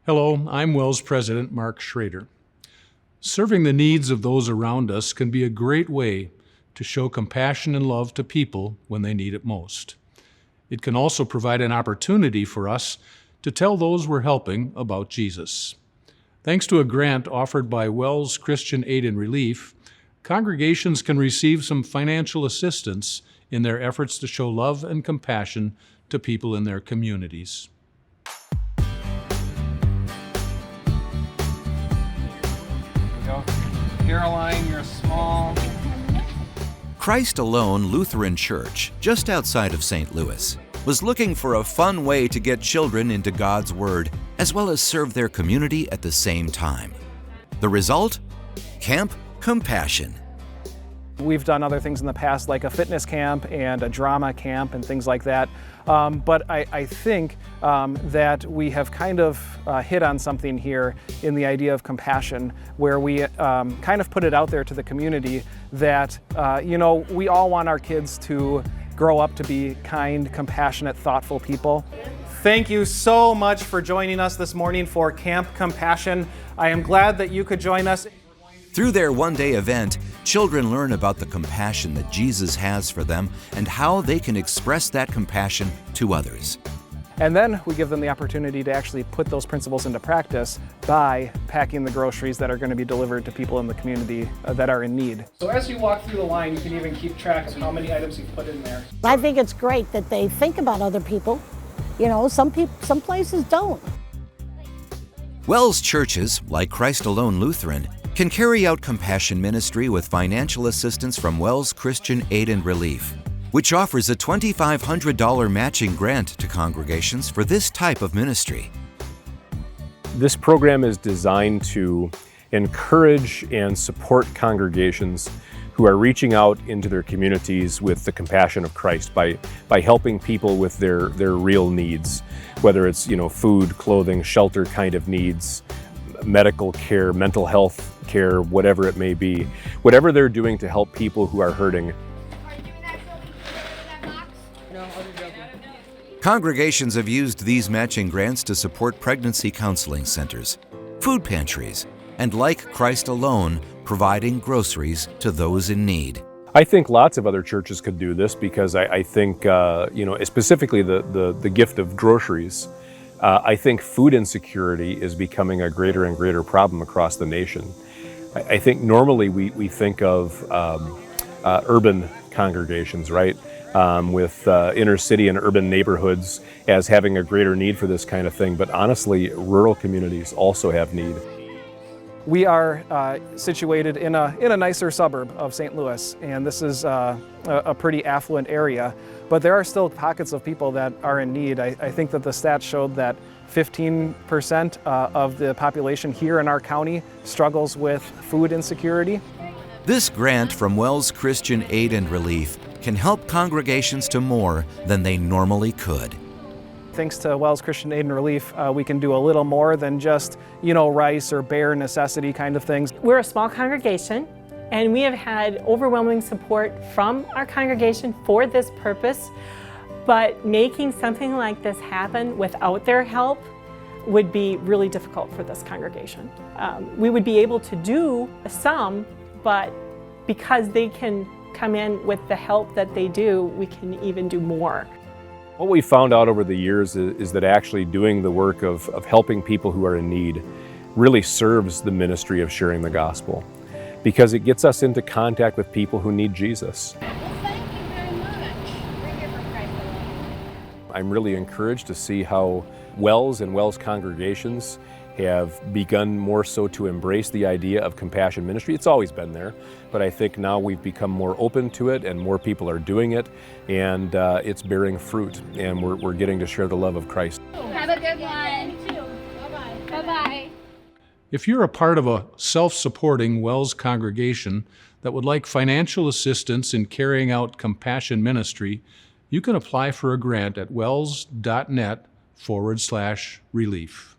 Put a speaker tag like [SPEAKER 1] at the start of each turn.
[SPEAKER 1] Hello, I'm WELS President Mark Schrader. Serving the needs of those around us can be a great way to show compassion and love to people when they need it most. It can also provide an opportunity for us to tell those we're helping about Jesus. Thanks to a grant offered by WELS Christian Aid and Relief, congregations can receive some financial assistance in their efforts to show love and compassion to people in their communities.
[SPEAKER 2] Caroline, you're small.
[SPEAKER 3] Christ Alone Lutheran Church, just outside of St. Louis, was looking for a fun way to get children into God's Word, as well as serve their community at the same time. The result? Camp Compassion.
[SPEAKER 2] We've done other things in the past, like a fitness camp and a drama camp and things like that. But I think that we have kind of hit on something here in the idea of compassion, where we kind of put it out there to the community that, we all want our kids to grow up to be kind, compassionate, thoughtful people. Thank you so much for joining us this morning for Camp Compassion. I am glad that you could join us.
[SPEAKER 3] Through their one-day event, children learn about the compassion that Jesus has for them and how they can express that compassion to others.
[SPEAKER 2] And then we give them the opportunity to actually put those principles into practice by packing the groceries that are going to be delivered to people in the community that are in need. So as you walk through the line, you can even keep track of how many items you've put in there.
[SPEAKER 4] I think it's great that they think about other people. Some places don't.
[SPEAKER 3] WELS churches, like Christ Alone Lutheran, can carry out compassion ministry with financial assistance from WELS Christian Aid and Relief, which offers a $2,500 matching grant to congregations for this type of ministry.
[SPEAKER 5] This program is designed to encourage and support congregations who are reaching out into their communities with the compassion of Christ by helping people with their real needs, whether it's food, clothing, shelter kind of needs, medical care, mental health care, whatever it may be. Whatever they're doing to help people who are hurting.
[SPEAKER 3] Congregations have used these matching grants to support pregnancy counseling centers, food pantries, and like Christ Alone, providing groceries to those in need.
[SPEAKER 5] I think lots of other churches could do this because I think, specifically the gift of groceries. I think food insecurity is becoming a greater and greater problem across the nation. I think normally we think of urban congregations, right? With inner city and urban neighborhoods as having a greater need for this kind of thing. But honestly, rural communities also have need.
[SPEAKER 2] We are situated in a nicer suburb of St. Louis, and this is a pretty affluent area. But there are still pockets of people that are in need. I think that the stats showed that 15% of the population here in our county struggles with food insecurity.
[SPEAKER 3] This grant from WELS Christian Aid and Relief can help congregations to more than they normally could.
[SPEAKER 2] Thanks to WELS Christian Aid and Relief, we can do a little more than just, rice or bare necessity kind of things.
[SPEAKER 6] We're a small congregation, and we have had overwhelming support from our congregation for this purpose, but making something like this happen without their help would be really difficult for this congregation. We would be able to do some, but because they can come in with the help that they do, we can even do more.
[SPEAKER 5] What we found out over the years is that actually doing the work of helping people who are in need really serves the ministry of sharing the gospel, because it gets us into contact with people who need Jesus.
[SPEAKER 7] Well, thank you very much. We're here for Christ Alone.
[SPEAKER 5] I'm really encouraged to see how WELS and WELS congregations have begun more so to embrace the idea of compassion ministry. It's always been there, but I think now we've become more open to it and more people are doing it, and it's bearing fruit, and we're getting to share the love of Christ.
[SPEAKER 7] Have a good one. You too. Bye-bye. Bye-bye.
[SPEAKER 1] If you're a part of a self-supporting WELS congregation that would like financial assistance in carrying out compassion ministry, you can apply for a grant at wels.net/relief.